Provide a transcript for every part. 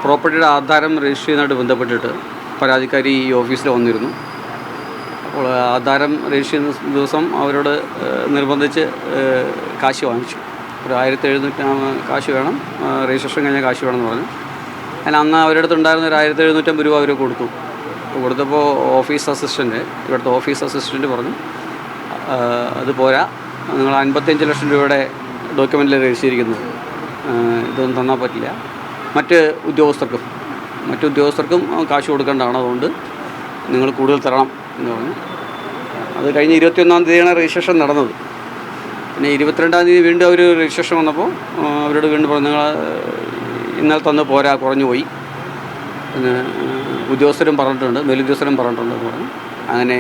പ്രോപ്പർട്ടിയുടെ ആധാരം രജിസ്റ്റർ ചെയ്യുന്നതായിട്ട് ബന്ധപ്പെട്ടിട്ട് പരാതിക്കാരി ഈ ഓഫീസിൽ വന്നിരുന്നു. അപ്പോൾ ആധാരം രജിസ്റ്റർ ചെയ്യുന്ന ദിവസം അവരോട് നിർബന്ധിച്ച് കാശ് വാങ്ങിച്ചു. ഒരു 1700 കാശ് വേണം, രജിസ്ട്രേഷൻ കഴിഞ്ഞാൽ കാശ് വേണമെന്ന് പറഞ്ഞു. ഞാൻ അന്ന് അവരുടെ അടുത്തുണ്ടായിരുന്ന ഒരു 1750 രൂപ അവർ കൊടുത്തപ്പോൾ ഇവിടുത്തെ ഓഫീസ് അസിസ്റ്റൻറ്റ് പറഞ്ഞു അത് പോരാ, നിങ്ങൾ 55 ലക്ഷം രൂപയുടെ ഡോക്യുമെൻറ്റിൽ രജിസ്റ്റർ ചെയ്തിരിക്കുന്നത്, ഇതൊന്നും തന്നാൽ പറ്റില്ല. മറ്റ് ഉദ്യോഗസ്ഥർക്കും കാശ് കൊടുക്കേണ്ടതാണ്, അതുകൊണ്ട് നിങ്ങൾ കൂടുതൽ തരണം എന്ന് പറഞ്ഞു. അത് കഴിഞ്ഞ് 21-ാം തീയതിയാണ് രജിസ്ട്രേഷൻ നടന്നത്. പിന്നെ 22-ാം തീയതി വീണ്ടും അവർ രജിസ്ട്രേഷൻ വന്നപ്പോൾ അവരോട് വീണ്ടും പറഞ്ഞു, നിങ്ങൾ ഇന്നലെ തന്ന് പോരാ, കുറഞ്ഞു പോയി. പിന്നെ മേലുദ്യോഗസ്ഥരും പറഞ്ഞിട്ടുണ്ട് എന്ന് പറഞ്ഞു. അങ്ങനെ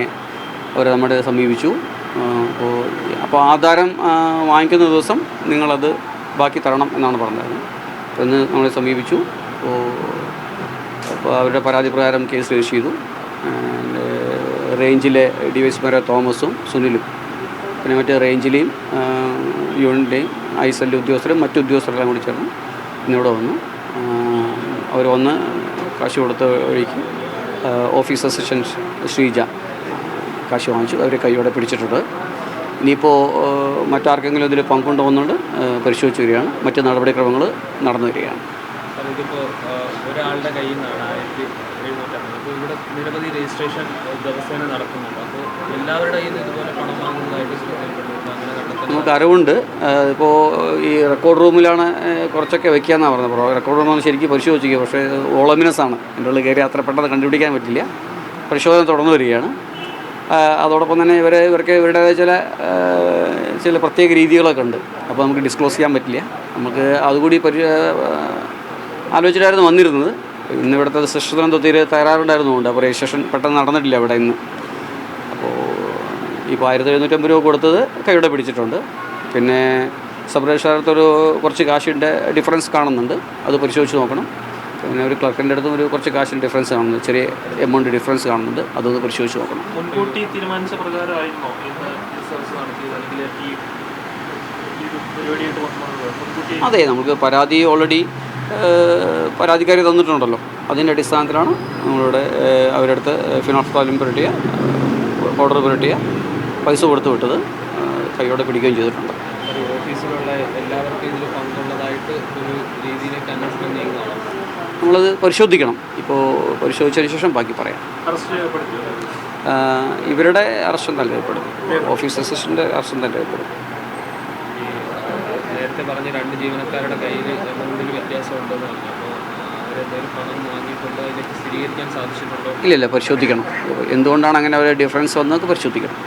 അവർ നമ്മളെ സമീപിച്ചു. അപ്പോൾ ആധാരം വാങ്ങിക്കുന്ന ദിവസം നിങ്ങളത് ബാക്കി തരണം എന്നാണ് പറഞ്ഞത്. എന്ന് നമ്മളെ സമീപിച്ചു. അപ്പോൾ അവരുടെ പരാതി പ്രകാരം കേസ് രജിസ്റ്റർ ചെയ്തു. റേഞ്ചിലെ ഡിവൈഎസ്പിമാരായ തോമസും സുനിലും, പിന്നെ മറ്റ് റേഞ്ചിലെയും യൂണിറ്റിലെയും ഐസെല്ലിലെ ഉദ്യോഗസ്ഥരും മറ്റു ഉദ്യോഗസ്ഥരെല്ലാം കൂടി ചേർന്ന് ഇന്നിവിടെ വന്നു. അവർ വന്ന് കാശ് കൊടുത്ത വഴിക്ക് ഓഫീസ് അസിസ്റ്റൻറ്റ് ശ്രീജ കാശ് വാങ്ങിച്ചു. അവരെ കൈയോടെ പിടിച്ചിട്ടുണ്ട്. ഇനിയിപ്പോൾ മറ്റാർക്കെങ്കിലും ഇതിൽ പങ്കുണ്ടോയെന്നുകൊണ്ട് പരിശോധിച്ച് വരികയാണ്. മറ്റ് നടപടിക്രമങ്ങൾ നടന്നു വരികയാണ്. ഇതിപ്പോൾ ഒരാളുടെ കയ്യിൽ നിന്നാണ് 1750. അപ്പോൾ ഇവിടെ നിരവധി രജിസ്ട്രേഷൻ ദിവസേന നടക്കുന്നുണ്ട്. അപ്പോൾ എല്ലാവരുടെ കയ്യിൽ നിന്ന് ഇതുപോലെ പണം വാങ്ങുന്നതായിട്ട് ശ്രദ്ധയിൽപ്പെട്ടിട്ടുണ്ട്. അങ്ങനെ കണ്ടെത്താൻ നമുക്ക് അറിവുണ്ട്. ഇപ്പോൾ ഈ റെക്കോർഡ് റൂമിലാണ് കുറച്ചൊക്കെ വെക്കുകയെന്നാണ് പറഞ്ഞത്. റെക്കോർഡ് റൂമാണ് ശരിക്കും പരിശോധിക്കുക. പക്ഷേ ഓളമിനസാണ്, എൻ്റെ ഉള്ളിൽ കയറി അത്ര പെട്ടെന്ന് കണ്ടുപിടിക്കാൻ പറ്റില്ല. പരിശോധന തുടർന്നു വരികയാണ്. അതോടൊപ്പം തന്നെ ഇവർക്ക് ഇവരുടേതായ ചില പ്രത്യേക രീതികളൊക്കെ ഉണ്ട്. അപ്പോൾ നമുക്ക് ഡിസ്ക്ലോസ് ചെയ്യാൻ പറ്റില്ല. നമുക്ക് അതുകൂടി ആലോചിച്ചിട്ടായിരുന്നു വന്നിരുന്നത്. ഇന്ന് ഇവിടുത്തെ സിസ്റ്റത്തിനും തയ്യാറുണ്ടായിരുന്നുണ്ട്. അപ്പോൾ രജിസ്ട്രേഷൻ പെട്ടെന്ന് നടന്നിട്ടില്ല ഇവിടെ ഇന്ന്. അപ്പോൾ ഇപ്പോൾ 1750 രൂപ കൊടുത്തത് കൈയോടെ പിടിച്ചിട്ടുണ്ട്. പിന്നെ സബ് രജിസ്ട്രാറടുത്തൊരു കുറച്ച് കാശിൻ്റെ ഡിഫറൻസ് കാണുന്നുണ്ട്, അത് പരിശോധിച്ച് നോക്കണം. പിന്നെ ഒരു ക്ലർക്കിൻ്റെ അടുത്തും കുറച്ച് കാശിന് ഡിഫറൻസ് കാണുന്നുണ്ട്, ചെറിയ എമൗണ്ട് ഡിഫറൻസ് കാണുന്നുണ്ട്, അതൊന്ന് പരിശോധിച്ച് നോക്കണം. മുൻകൂട്ടി തീരുമാനിച്ച പ്രകാരമായിരുന്നോ അതെ, നമുക്ക് പരാതി ഓൾറെഡി പരാതിക്കാരി തന്നിട്ടുണ്ടല്ലോ. അതിൻ്റെ അടിസ്ഥാനത്തിലാണ് നമ്മളിവിടെ അവരുടെ അടുത്ത് ഫിനാൻസ് താലും പുരട്ടിയ ഓർഡർ പുരട്ടിയ പൈസ കൊടുത്ത് വിട്ടത്. കൈയോടെ പിടിക്കുകയും ചെയ്തിട്ടുണ്ട്. ഓഫീസിലുള്ള എല്ലാവർക്കും ഇതിൽ പങ്കുള്ളതായിട്ട് ഒരു രീതിയിലേക്ക് അന്വേഷണം നീങ്ങുന്നതാണ്. നമ്മളത് പരിശോധിക്കണം. ഇപ്പോൾ പരിശോധിച്ചതിന് ശേഷം ബാക്കി പറയാം. ഇവരുടെ അറസ്റ്റ് തന്നെ രേഖപ്പെടും. ഓഫീസ് അസിസ്റ്റൻ്റ് അറസ്റ്റ് തന്നെ രേഖപ്പെടും. നേരത്തെ പറഞ്ഞ 2 ജീവനക്കാരുടെ കയ്യിൽ എമൗണ്ടിൽ വ്യത്യാസമുണ്ടെന്ന് പറഞ്ഞു. അപ്പോൾ അവരെന്തെങ്കിലും പണം വാങ്ങിയിട്ടുണ്ടോ, അതിലേക്ക് സ്ഥിരീകരിക്കാൻ സാധിച്ചിട്ടുണ്ടോ? ഇല്ല, പരിശോധിക്കണം. എന്തുകൊണ്ടാണ് അങ്ങനെ ഒരു ഡിഫറൻസ് വന്നതൊക്കെ പരിശോധിക്കണം.